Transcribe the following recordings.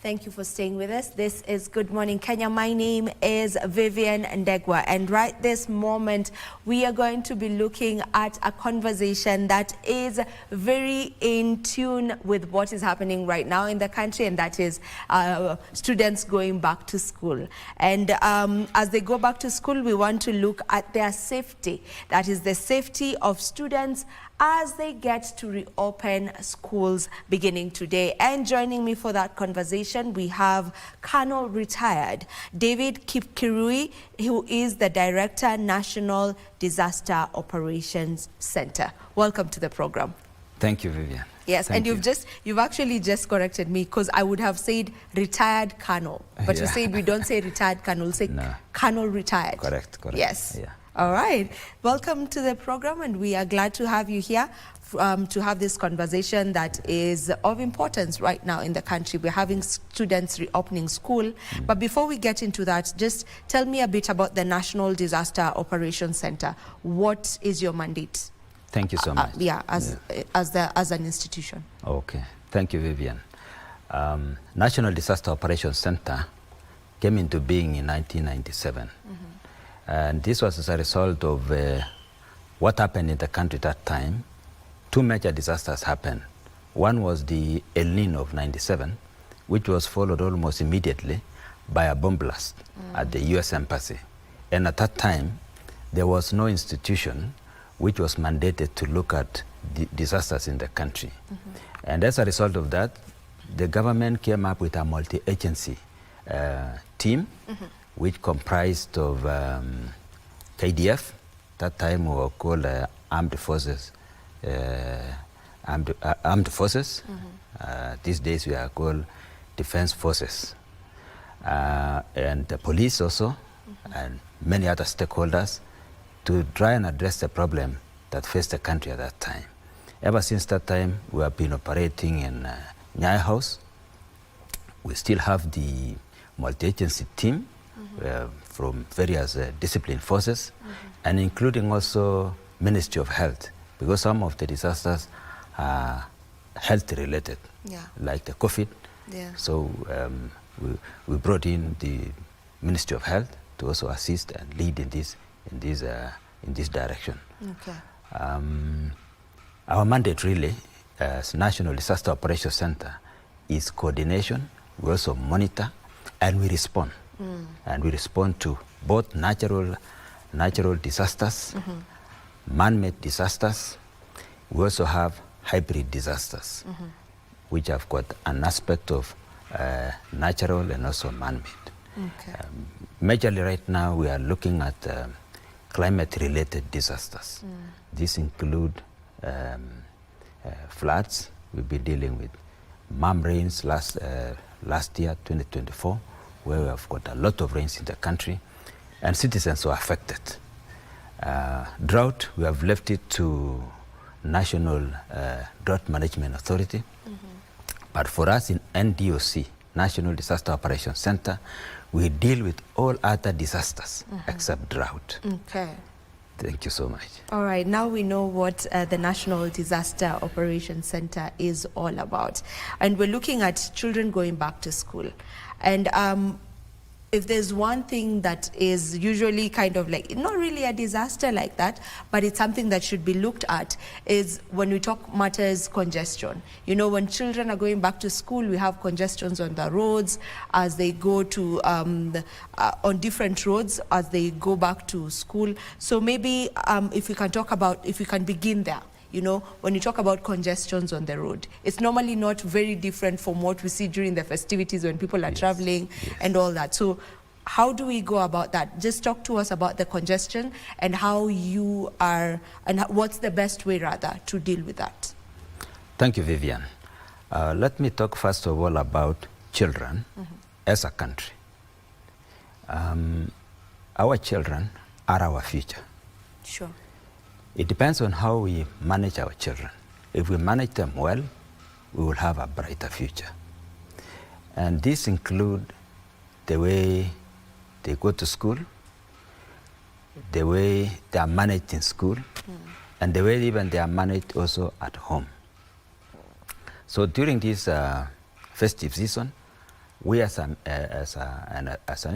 Thank you for staying with us. This is Good Morning Kenya. My name is Vivian Ndegwa, and right this moment we are going to be looking at a conversation that is very in tune with what is happening right now in the country, and that is students going back to school. And as they go back to school, we want to look at their safety. That is the safety of students as they get to reopen schools beginning today. And joining me for that conversation, we have Colonel Retired David Kipkirui, who is the Director, National Disaster Operations Center. Welcome to the program. Thank you, Vivian. Yes, and you've actually just corrected me, because I would have said retired colonel, but you said we don't say retired colonel, we say Colonel Retired. Correct. Yes. Yeah. All right. Welcome to the program, and we are glad to have you here to have this conversation that is of importance right now in the country. We're having students reopening school. But before we get into that, just tell me a bit about the National Disaster Operations Center. What is your mandate? Thank you so much. As an institution. Okay. Thank you, Vivian. National Disaster Operations Center came into being in 1997. And this was as a result of what happened in the country at that time. Two major disasters happened. One was the El Nino of 97, which was followed almost immediately by a bomb blast at the US Embassy. And at that time, there was no institution which was mandated to look at disasters in the country. And as a result of that, the government came up with a multi-agency team which comprised of KDF. That time we were called Armed Forces. These days we are called Defense Forces. And the police also, and many other stakeholders, to try and address the problem that faced the country at that time. Ever since that time, we have been operating in Nyaya House. We still have the multi-agency team from various discipline forces, and including also Ministry of Health, because some of the disasters are health-related, like the COVID. So we brought in the Ministry of Health to also assist and lead in this direction. Our mandate really, as National Disaster Operations Center, is coordination. We also monitor and we respond. And we respond to both natural disasters, man-made disasters. We also have hybrid disasters, which have got an aspect of natural and also man-made. Majorly right now, we are looking at climate-related disasters. These include floods. We've been dealing with rains last year, 2024, where we have got a lot of rains in the country, and citizens were affected. Drought, we have left it to National Drought Management Authority. But for us in NDOC, National Disaster Operations Center, we deal with all other disasters except drought. Thank you so much. All right, now we know what the National Disaster Operations Center is all about. And we're looking at children going back to school. And if there's one thing that is usually kind of like, not really a disaster like that, but it's something that should be looked at, is when we talk matters congestion. You know, when children are going back to school, we have congestions on the roads as they go to, on different roads as they go back to school. So maybe if we can talk about, if we can begin there. You know, when you talk about congestions on the road, it's normally not very different from what we see during the festivities when people are traveling and all that. So how do we go about that? Just talk to us about the congestion and how you are, and what's the best way rather to deal with that. Thank you, Vivian. Let me talk first of all about children as a country. Our children are our future. Sure. It depends on how we manage our children. If we manage them well, we will have a brighter future. And this includes the way they go to school, the way they are managed in school, and the way even they are managed also at home. So during this festive season, we as an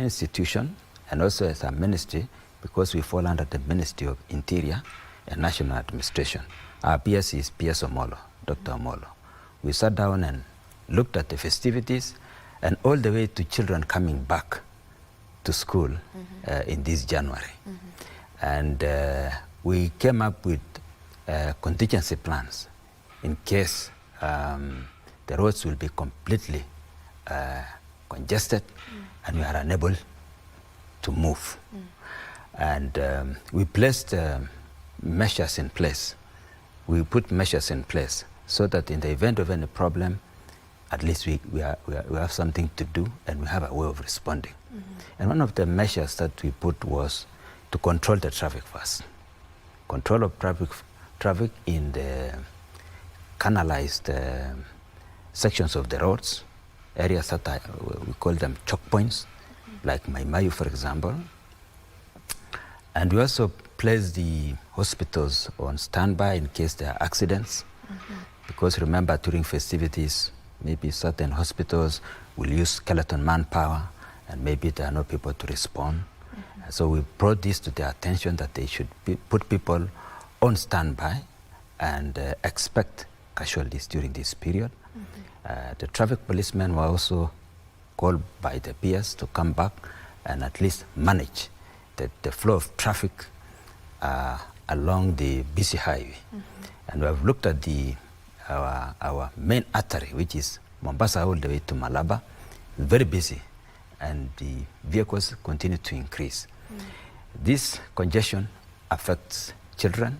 institution and also as a ministry, because we fall under the Ministry of Interior and National Administration. Our PS is PS Omolo, Dr. Omolo. We sat down and looked at the festivities and all the way to children coming back to school in this January. And we came up with contingency plans in case the roads will be completely congested and we are unable to move. And we placed measures in place. We put measures in place so that in the event of any problem, at least we have something to do and we have a way of responding. And one of the measures that we put was to control the traffic first. Control of traffic in the canalized sections of the roads, areas that we call them choke points, like Maimayu, for example. And we also place the hospitals on standby in case there are accidents. Because remember, during festivities, maybe certain hospitals will use skeleton manpower and maybe there are no people to respond. So we brought this to their attention that they should put people on standby and expect casualties during this period. The traffic policemen were also called by the PS to come back and at least manage the flow of traffic along the busy highway. And we have looked at our main artery, which is Mombasa all the way to Malaba, very busy, and the vehicles continue to increase. This congestion affects children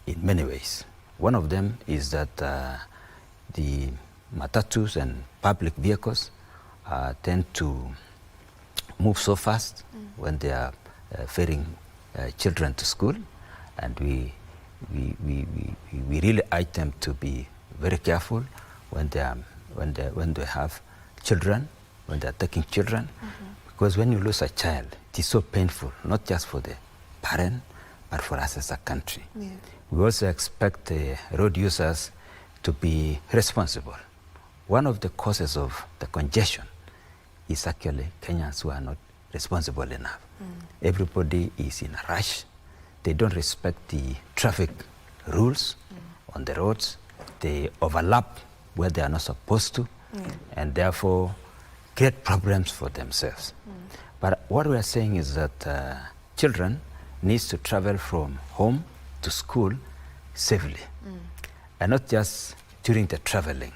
in many ways. One of them is that the matatus and public vehicles tend to move so fast when they are ferrying children to school, and we really urge them to be very careful when they have children, when they are taking children, because when you lose a child, it is so painful, not just for the parent, but for us as a country. We also expect road users to be responsible. One of the causes of the congestion is actually Kenyans who are not responsible enough. Everybody is in a rush. They don't respect the traffic rules on the roads. They overlap where they are not supposed to, and therefore create problems for themselves. But what we are saying is that children need to travel from home to school safely, and not just during the traveling.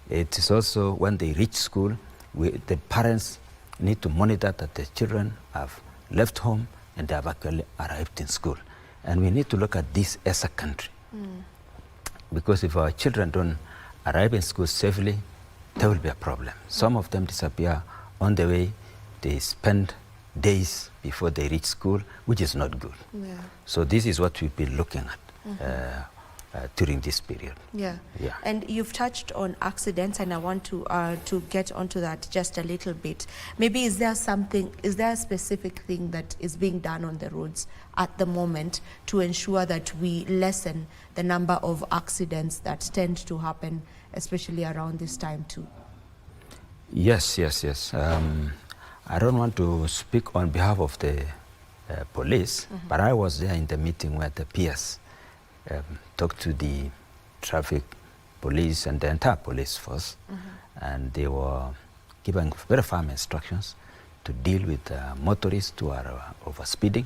It is also when they reach school, the parents need to monitor that the children have left home and they have actually arrived in school. And we need to look at this as a country. Because if our children don't arrive in school safely, there will be a problem. Some of them disappear on the way. They spend days before they reach school, which is not good. So this is what we've been looking at during this period. And you've touched on accidents, and I want to get onto that just a little bit. Maybe is there a specific thing that is being done on the roads at the moment to ensure that we lessen the number of accidents that tend to happen, especially around this time too? Yes. I don't want to speak on behalf of the police, but I was there in the meeting where the PS talked to the traffic police and the entire police force, and they were given very firm instructions to deal with motorists who are overspeeding.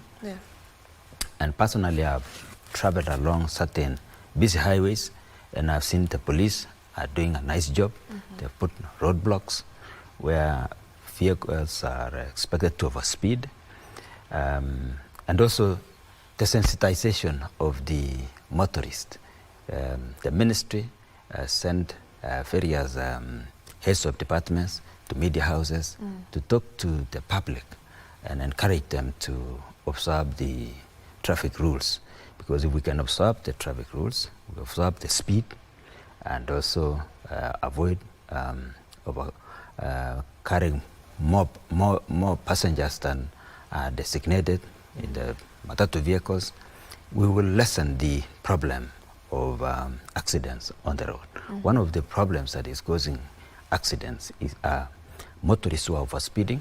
And personally, I've traveled along certain busy highways, and I've seen the police are doing a nice job. They've put roadblocks where vehicles are expected to overspeed, and also the sensitization of the motorist. The ministry sent various heads of departments to media houses to talk to the public and encourage them to observe the traffic rules. Because if we can observe the traffic rules, we observe the speed, and also avoid carrying more passengers than are designated in the matatu vehicles, we will lessen the problem of accidents on the road. One of the problems that is causing accidents are motorists who are overspeeding,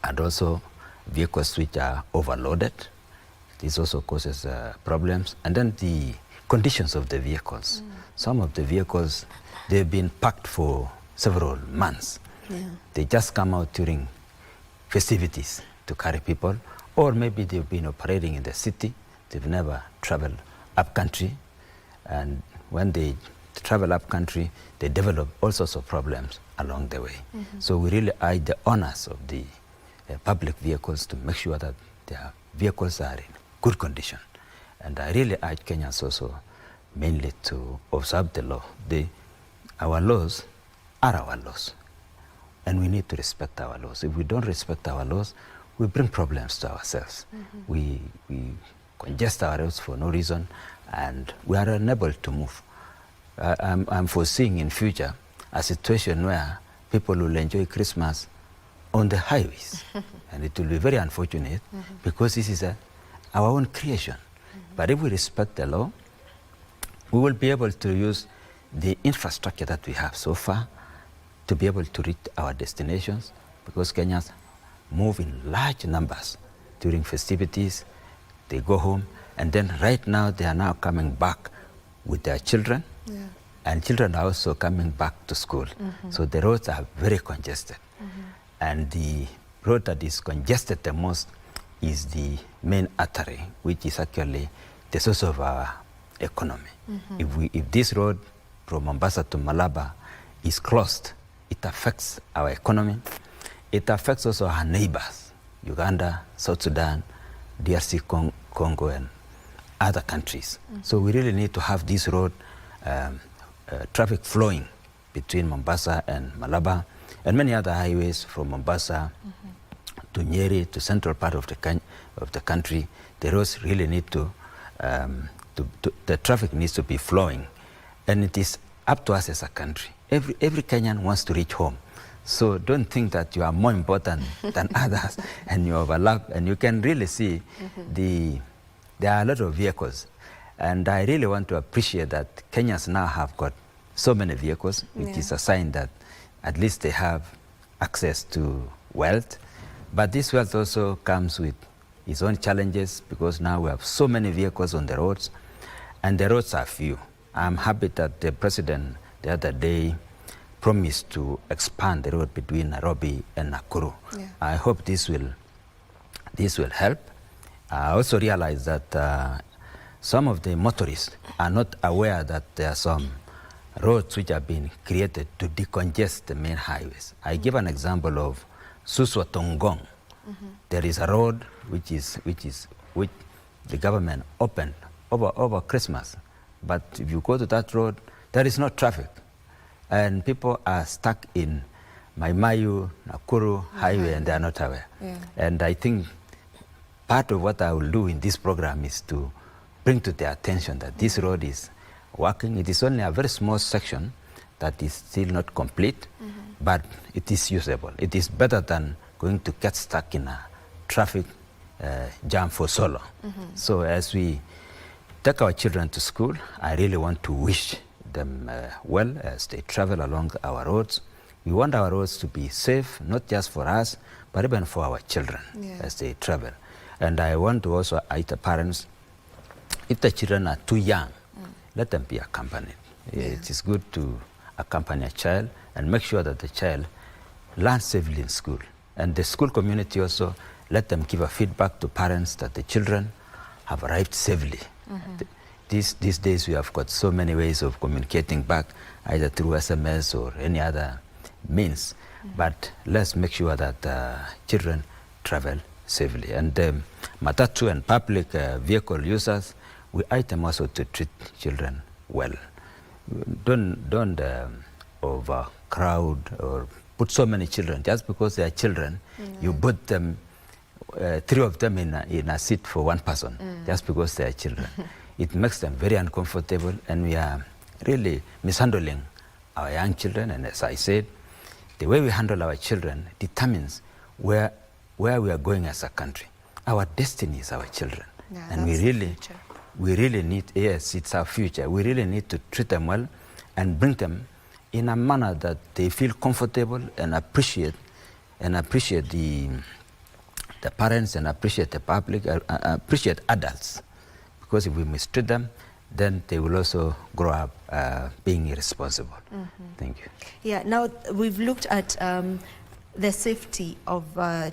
and also vehicles which are overloaded. This also causes problems. And then the conditions of the vehicles. Some of the vehicles, they've been parked for several months. They just come out during festivities to carry people, or maybe they've been operating in the city. They've never traveled up country, and when they travel up country, they develop all sorts of problems along the way. So we really urge the owners of the public vehicles to make sure that their vehicles are in good condition. And I really urge Kenyans also mainly to observe the law. Our laws are our laws, and we need to respect our laws. If we don't respect our laws, we bring problems to ourselves. We congest our roads for no reason, and we are unable to move. I'm foreseeing in future a situation where people will enjoy Christmas on the highways, and it will be very unfortunate because this is our own creation. But if we respect the law, we will be able to use the infrastructure that we have so far to be able to reach our destinations, because Kenyans move in large numbers during festivities. They go home, and then right now they are now coming back with their children, and children are also coming back to school. So the roads are very congested. And the road that is congested the most is the main artery, which is actually the source of our economy. If this road from Mombasa to Malaba is closed, it affects our economy. It affects also our neighbors, Uganda, South Sudan, DRC Congo, and other countries. So we really need to have this road traffic flowing between Mombasa and Malaba, and many other highways from Mombasa to Nyeri, to central part of the country. The roads really need the traffic needs to be flowing, and it is up to us as a country. Every Kenyan wants to reach home. So don't think that you are more important than others and you overlap. And you can really see there are a lot of vehicles. And I really want to appreciate that Kenyans now have got so many vehicles, which is a sign that at least they have access to wealth. But this wealth also comes with its own challenges, because now we have so many vehicles on the roads, and the roads are few. I'm happy that the president the other day promised to expand the road between Nairobi and Nakuru. I hope this will help. I also realize that some of the motorists are not aware that there are some roads which have been created to decongest the main highways. I give an example of Suswa Tongong. There is a road which the government opened over Christmas. But if you go to that road, there is no traffic. And people are stuck in Maimayu, Nakuru highway, and they are not aware. And I think part of what I will do in this program is to bring to their attention that this road is working. It is only a very small section that is still not complete, but it is usable. It is better than going to get stuck in a traffic jam for so long. So as we take our children to school, I really want to wish them well as they travel along our roads. We want our roads to be safe, not just for us, but even for our children as they travel. And I want to also urge the parents, if the children are too young, let them be accompanied. It is good to accompany a child and make sure that the child learns safely in school. And the school community also, let them give a feedback to parents that the children have arrived safely. These days we have got so many ways of communicating back, either through SMS or any other means. But let's make sure that children travel safely. And matatu and public vehicle users, we urge them also to treat children well. Don't overcrowd or put so many children. Just because they are children, you put them, 3 of them in a seat for one person, just because they are children. It makes them very uncomfortable, and we are really mishandling our young children. And as I said, the way we handle our children determines where we are going as a country. Our destiny is our children. And we really need, yes, it's our future. We really need to treat them well and bring them in a manner that they feel comfortable and appreciate the parents and appreciate the public, appreciate adults. Because if we mistreat them, then they will also grow up being irresponsible. Thank you. Yeah, now we've looked at the safety of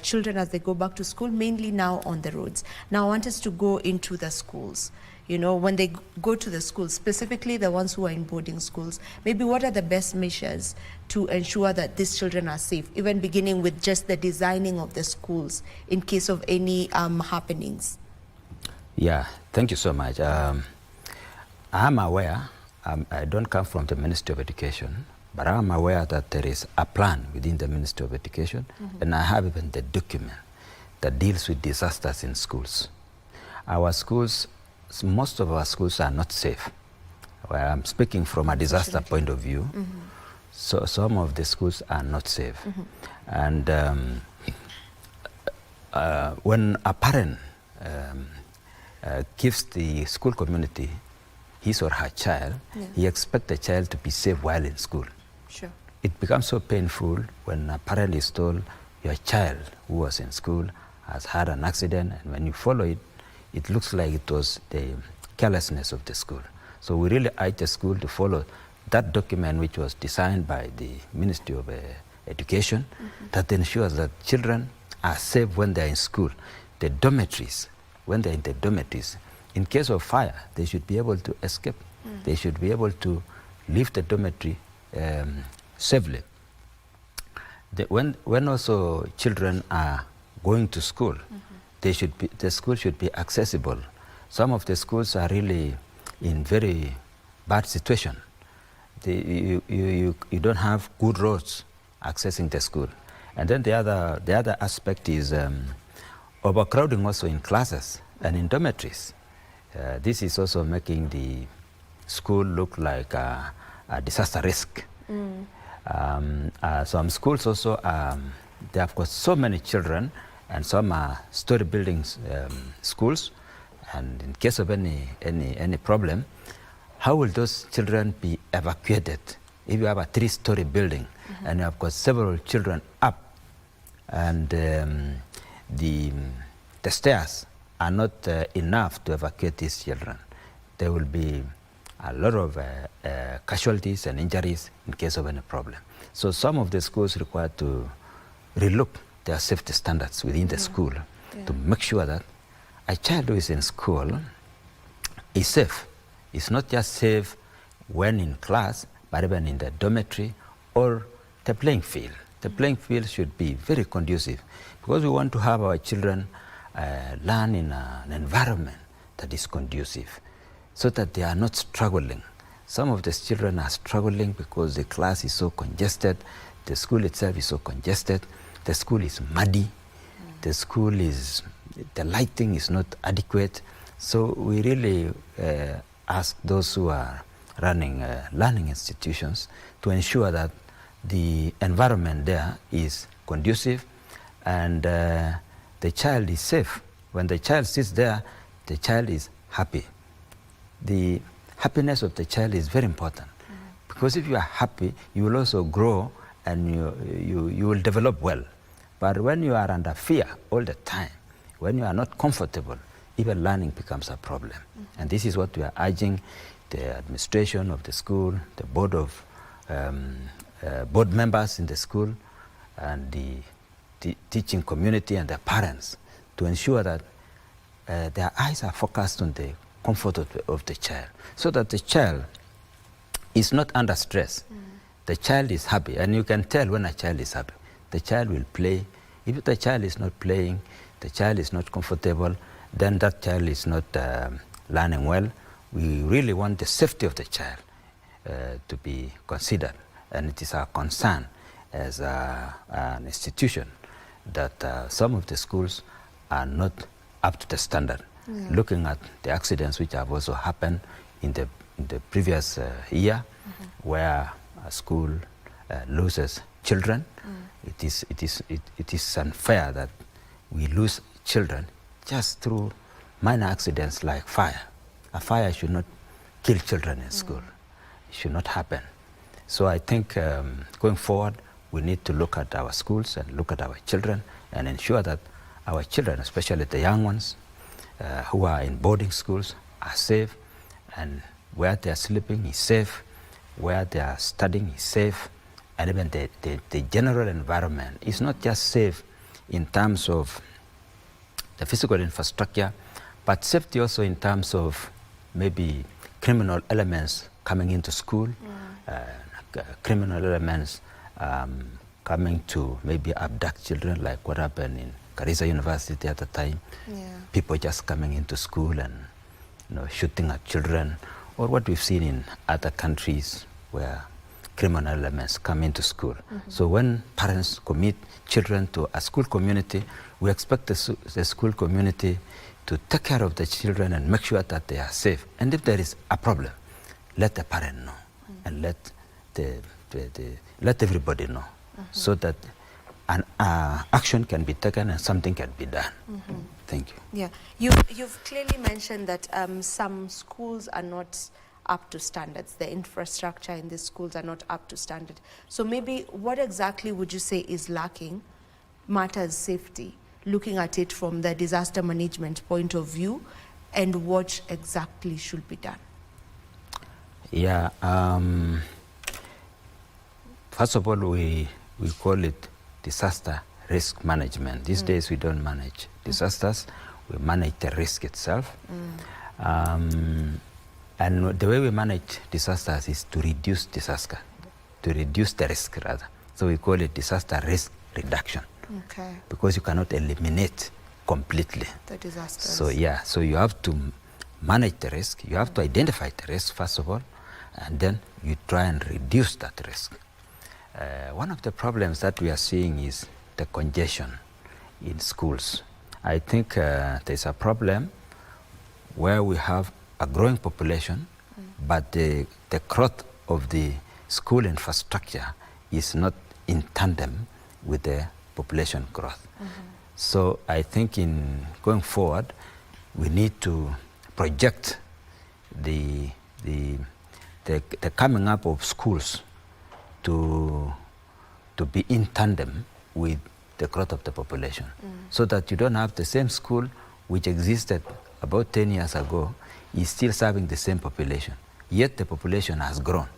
children as they go back to school, mainly now on the roads. Now I want us to go into the schools. You know, when they go to the schools, specifically the ones who are in boarding schools, maybe what are the best measures to ensure that these children are safe, even beginning with just the designing of the schools in case of any happenings? Yeah, thank you so much. I'm aware, I don't come from the Ministry of Education, but I'm aware that there is a plan within the Ministry of Education, and I have even the document that deals with disasters in schools. Our schools, most of our schools are not safe. Well, I'm speaking from a disaster point of view. So some of the schools are not safe. And when a parent gives the school community his or her child, he expects the child to be safe while in school. Sure. It becomes so painful when a parent is told your child who was in school has had an accident, and when you follow it, it looks like it was the carelessness of the school. So we really urge the school to follow that document which was designed by the Ministry of Education that ensures that children are safe when they're in school. The dormitories, when they're in the dormitories, in case of fire, they should be able to escape. They should be able to leave the dormitory safely. When also children are going to school, the school should be accessible. Some of the schools are really in very bad situation. You don't have good roads accessing the school. And then the other aspect is overcrowding also in classes and in dormitories. This is also making the school look like a disaster risk. Some schools also, they have got so many children, and some are story buildings schools, and in case of any problem, how will those children be evacuated? If you have a 3-story building and you have got several children up, and the stairs are not enough to evacuate these children, there will be a lot of casualties and injuries in case of any problem. So some of the schools require to relook their safety standards within the school to make sure that a child who is in school is safe. It's not just safe when in class, but even in the dormitory or the playing field. The playing field should be very conducive, because we want to have our children learn in an environment that is conducive, so that they are not struggling. Some of the children are struggling because the class is so congested, the school itself is so congested, the school is muddy, the lighting is not adequate. So we really ask those who are running learning institutions to ensure that the environment there is conducive and the child is safe. When the child sits there, the child is happy. The happiness of the child is very important, because if you are happy, you will also grow and you will develop well. But when you are under fear all the time, when you are not comfortable, even learning becomes a problem. And this is what we are urging the administration of the school, the board of board members in the school, and the teaching community and the parents, to ensure that their eyes are focused on the comfort of the child, so that the child is not under stress. The child is happy, and you can tell when a child is happy. The child will play. If the child is not playing, the child is not comfortable, then that child is not learning well. We really want the safety of the child to be considered, and it is our concern as an institution that some of the schools are not up to the standard. Looking at the accidents which have also happened in the previous year, where a school loses children, it is unfair that we lose children just through minor accidents like fire. A fire should not kill children in school. It should not happen. So I think going forward, we need to look at our schools and look at our children and ensure that our children, especially the young ones who are in boarding schools, are safe, and where they are sleeping is safe, where they are studying is safe, and even the general environment is not just safe in terms of the physical infrastructure, but safety also in terms of maybe criminal elements coming into school, criminal elements coming to maybe abduct children, like what happened in Garissa University at the time. People just coming into school and shooting at children, or what we've seen in other countries where criminal elements come into school. So when parents commit children to a school community, we expect the school community to take care of the children and make sure that they are safe. And if there is a problem, let the parent know and let everybody know, so that an action can be taken and something can be done. Thank you. Yeah, you've clearly mentioned that some schools are not up to standards. The infrastructure in these schools are not up to standard. So maybe what exactly would you say is lacking matters safety, looking at it from the disaster management point of view, and what exactly should be done? Yeah, first of all, we call it disaster risk management. These days we don't manage disasters, we manage the risk itself. And the way we manage disasters is to reduce disaster, to reduce the risk rather. So we call it disaster risk reduction. Okay. Because you cannot eliminate completely the disasters. So yeah, so you have to manage the risk, you have to identify the risk first of all, and then you try and reduce that risk. One of the problems that we are seeing is the congestion in schools. I think there's a problem where we have a growing population, but the growth of the school infrastructure is not in tandem with the population growth. So I think in going forward, we need to project the coming up of schools to be in tandem with the growth of the population, so that you don't have the same school which existed about 10 years ago is still serving the same population, yet the population has grown.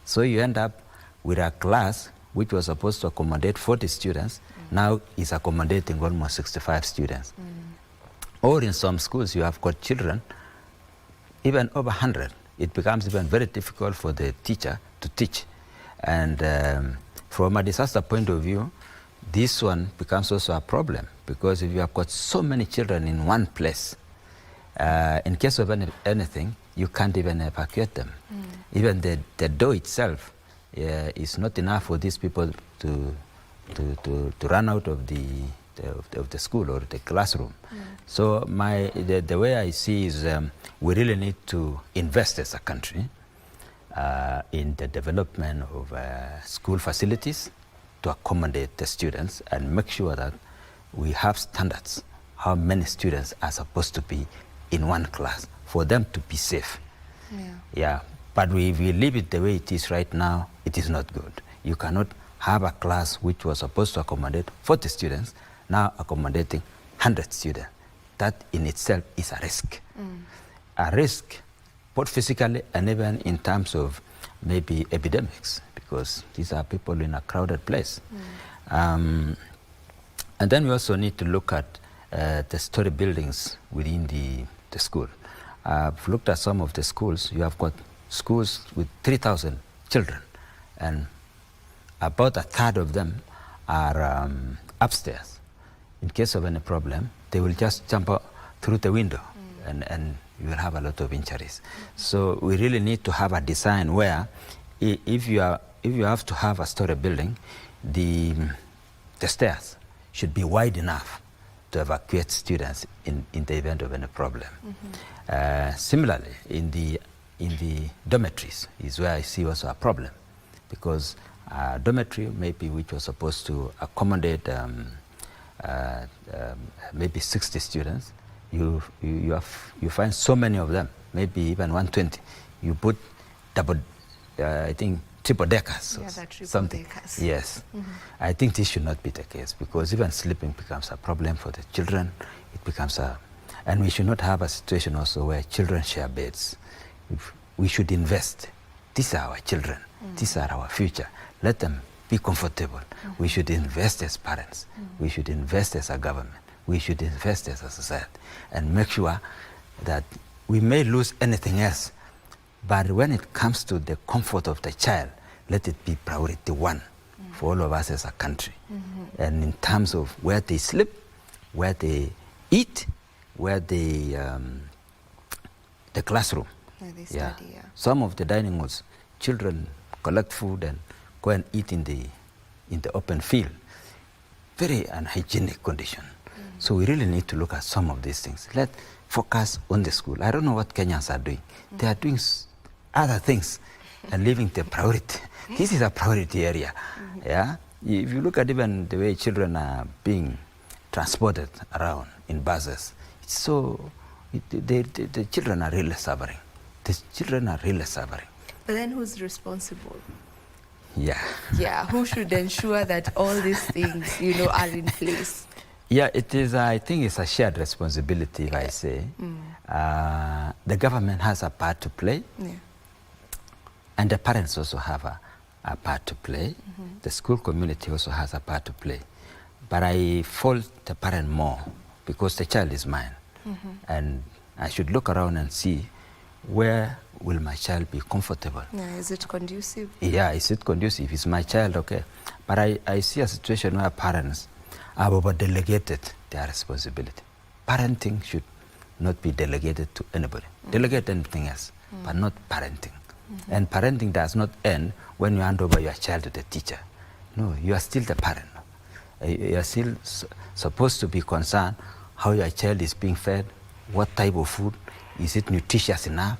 So you end up with a class which was supposed to accommodate 40 students, now is accommodating almost 65 students. Or in some schools you have got children, even over 100. It becomes even very difficult for the teacher to teach. And from a disaster point of view, this one becomes also a problem, because if you have got so many children in one place, in case of anything, you can't even evacuate them. Even the door itself is not enough for these people to run out of the school or the classroom. So the way I see is we really need to invest as a country in the development of school facilities to accommodate the students and make sure that we have standards, how many students are supposed to be in one class for them to be safe. Yeah. But if we leave it the way it is right now, it is not good. You cannot have a class which was supposed to accommodate 40 students, now accommodating 100 students. That in itself is a risk. A risk, both physically and even in terms of maybe epidemics, because these are people in a crowded place. And then we also need to look at the story buildings within the school. I've looked at some of the schools. You have got schools with 3,000 children, and about a third of them are upstairs. In case of any problem, they will just jump out through the window, and you will have a lot of injuries. So we really need to have a design where if you have to have a story building, the stairs should be wide enough to evacuate students in the event of any problem. Similarly, in the dormitories is where I see also a problem, because a dormitory maybe which was supposed to accommodate maybe 60 students, you find so many of them, maybe even 120. You put double, I think triple deckers. Yeah, that triple something. deckers. Yes. I think this should not be the case, because even sleeping becomes a problem for the children. It becomes and we should not have a situation also where children share beds. We should invest. These are our children. These are our future. Let them be comfortable. We should invest as parents. We should invest as a government. We should invest as a society and make sure that we may lose anything else, but when it comes to the comfort of the child, let it be priority one for all of us as a country. And in terms of where they sleep, where they eat, where they, the classroom. Where they study, yeah. Some of the dining halls, children collect food and go and eat in the open field. Very unhygienic condition. So we really need to look at some of these things. Let's focus on the school. I don't know what Kenyans are doing. They are doing other things and leaving the priority. This is a priority area. Yeah. If you look at even the way children are being transported around in buses, it's so the children are really suffering. The children are really suffering. But then who's responsible? Yeah. Yeah, who should ensure that all these things, are in place? Yeah, it is. I think it's a shared responsibility, if I say. The government has a part to play, and the parents also have a part to play. The school community also has a part to play. But I fault the parent more, because the child is mine. And I should look around and see, where will my child be comfortable? Yeah, is it conducive? Yeah, is it conducive? Is my child okay? But I see a situation where parents have over-delegated their responsibility. Parenting should not be delegated to anybody. Delegate anything else, but not parenting. And parenting does not end when you hand over your child to the teacher. No, you are still the parent. You are still supposed to be concerned how your child is being fed, what type of food, is it nutritious enough,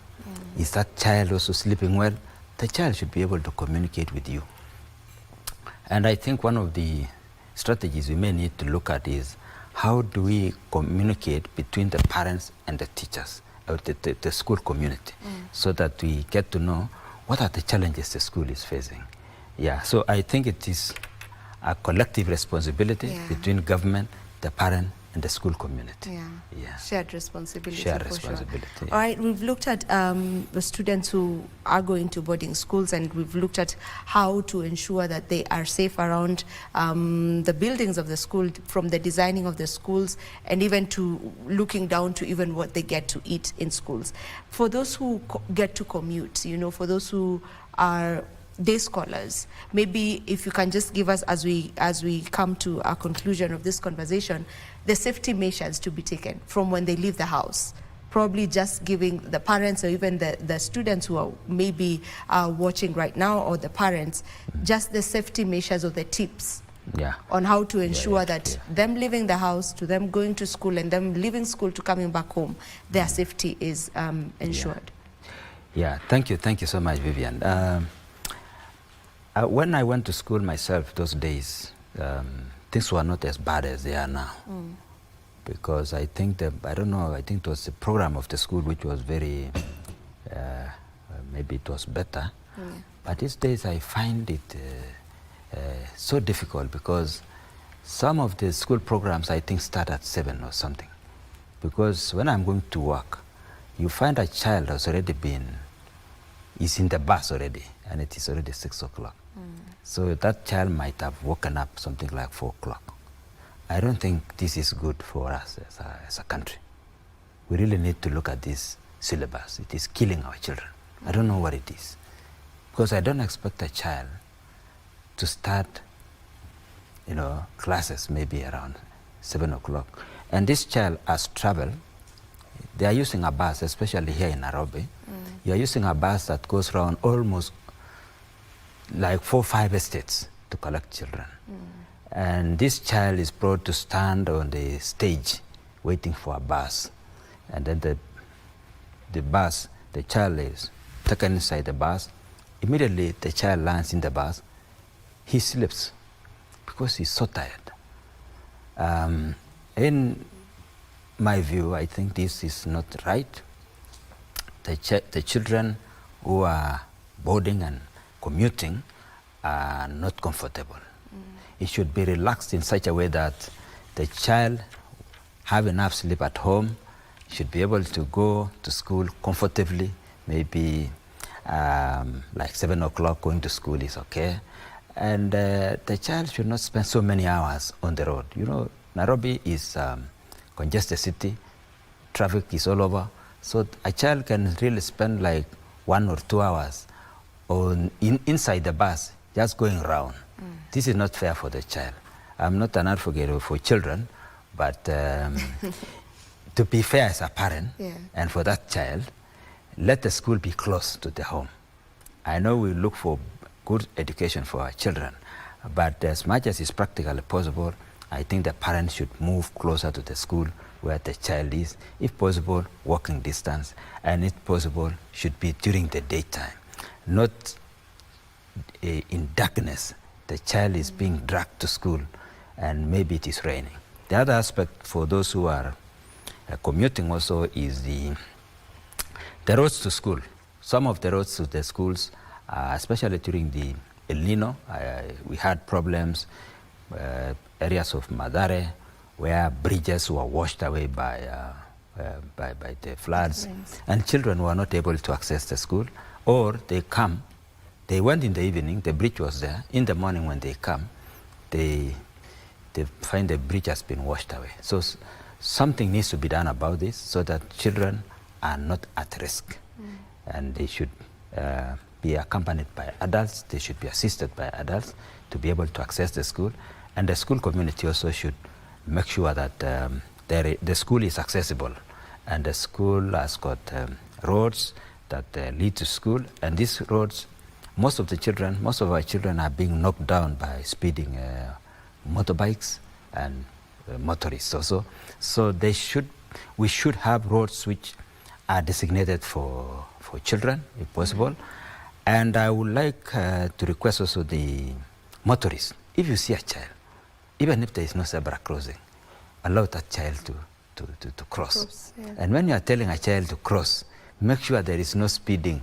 is that child also sleeping well? The child should be able to communicate with you. And I think one of the strategies we may need to look at is, how do we communicate between the parents and the teachers, or the school community, so that we get to know what are the challenges the school is facing. Yeah, so I think it is a collective responsibility between government, the parent, and the school community. Yeah. Shared responsibility. Shared responsibility. Sure. All right, we've looked at the students who are going to boarding schools, and we've looked at how to ensure that they are safe around the buildings of the school, from the designing of the schools, and even to looking down to even what they get to eat in schools. For those who get to commute, for those who are day scholars, maybe if you can just give us, as we come to a conclusion of this conversation, the safety measures to be taken from when they leave the house. Probably just giving the parents, or even the students who are maybe watching right now, or the parents, just the safety measures or the tips on how to ensure that them leaving the house to them going to school, and them leaving school to coming back home, their safety is ensured. Yeah, thank you so much, Vivian. When I went to school myself those days, things were not as bad as they are now. Because I think I think it was the program of the school which was very, maybe it was better. But these days I find it so difficult, because some of the school programs I think start at 7 or something. Because when I'm going to work, you find a child has already is in the bus already, and it is already 6 o'clock. So that child might have woken up something like 4 o'clock. I don't think this is good for us as a country. We really need to look at this syllabus. It is killing our children. I don't know what it is. Because I don't expect a child to start, classes maybe around 7 o'clock. And this child has traveled. They are using a bus, especially here in Nairobi. You are using a bus that goes around almost like 4 or 5 estates to collect children. And this child is brought to stand on the stage waiting for a bus. And then the child is taken inside the bus. Immediately the child lands in the bus. He sleeps because he's so tired. In my view, I think this is not right. The children who are boarding and commuting are not comfortable. It should be relaxed in such a way that the child have enough sleep at home, should be able to go to school comfortably, maybe like 7 o'clock going to school is okay. And the child should not spend so many hours on the road. You know, Nairobi is congested city, traffic is all over, so a child can really spend like 1 or 2 hours inside the bus, just going around. This is not fair for the child. I'm not an advocate for children, but to be fair as a parent, and for that child, let the school be close to the home. I know we look for good education for our children, but as much as is practically possible, I think the parents should move closer to the school where the child is, if possible, walking distance, and if possible, should be during the daytime, not in darkness. The child is being dragged to school, and maybe it is raining. The other aspect for those who are commuting also is the roads to school. Some of the roads to the schools, especially during the El Nino, we had problems, areas of Madare, where bridges were washed away by the floods, and children were not able to access the school, or they went in the evening, the bridge was there. In the morning when they come, they find the bridge has been washed away. So something needs to be done about this so that children are not at risk. And they should be accompanied by adults, they should be assisted by adults to be able to access the school. And the school community also should make sure that the school is accessible. And the school has got roads that lead to school. And these roads, most of our children are being knocked down by speeding motorbikes and motorists also. So we should have roads which are designated for children, if possible. And I would like to request also the motorists, if you see a child, even if there is no zebra crossing, allow that child to cross. And when you are telling a child to cross, make sure there is no speeding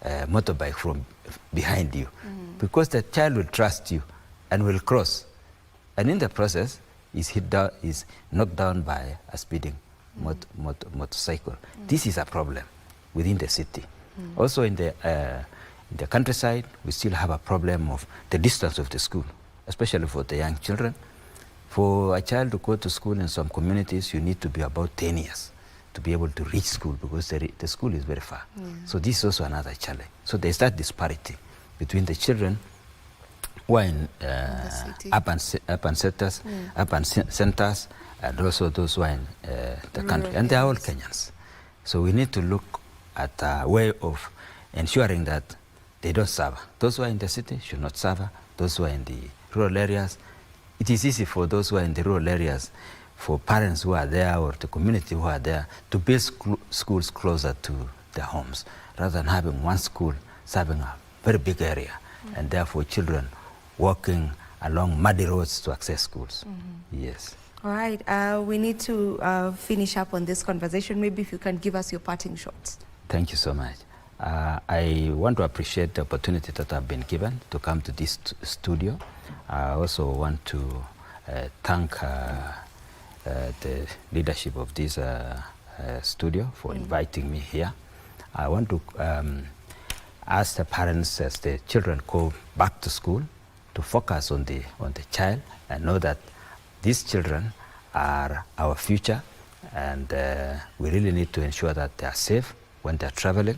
motorbike from behind you, because the child will trust you and will cross. And in the process, is knocked down by a speeding motorcycle. This is a problem within the city. Also in the countryside, we still have a problem of the distance of the school, especially for the young children. For a child to go to school in some communities, you need to be about 10 years to be able to reach school, because the school is very far. So this is also another challenge. So there's that disparity between the children who are in urban centers, and also those who are in the country. And they are all Kenyans. So we need to look at a way of ensuring that they don't suffer. Those who are in the city should not suffer. Those who are in the rural areas, it is easy for those who are in the rural areas, for parents who are there or the community who are there, to build schools closer to their homes, rather than having one school serving a very big area, and therefore children walking along muddy roads to access schools. Yes. All right, we need to finish up on this conversation. Maybe if you can give us your parting shots. Thank you so much. I want to appreciate the opportunity that I've been given to come to this studio. I also want to thank the leadership of this studio for inviting me here. I want to ask the parents, as the children go back to school, to focus on the child and know that these children are our future, and we really need to ensure that they are safe when they are traveling.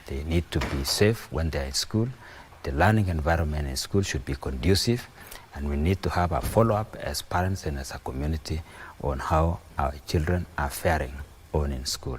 They need to be safe when they are in school. The learning environment in school should be conducive, and we need to have a follow-up as parents and as a community on how our children are faring on in school.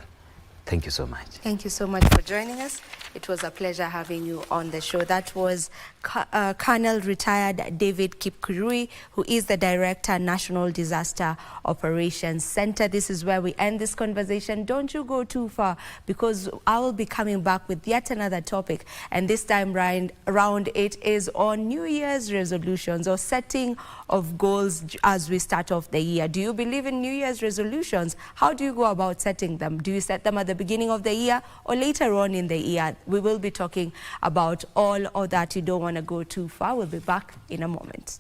Thank you so much. Thank you so much for joining us. It was a pleasure having you on the show. That was Colonel Retired David Kipkurui, who is the Director, National Disaster Operations Center. This is where we end this conversation. Don't you go too far, because I will be coming back with yet another topic. And this time round, it is on New Year's resolutions, or setting of goals as we start off the year. Do you believe in New Year's resolutions? How do you go about setting them? Do you set them at the beginning of the year or later on in the year. We will be talking about all of that. You don't want to go too far. We'll be back in a moment.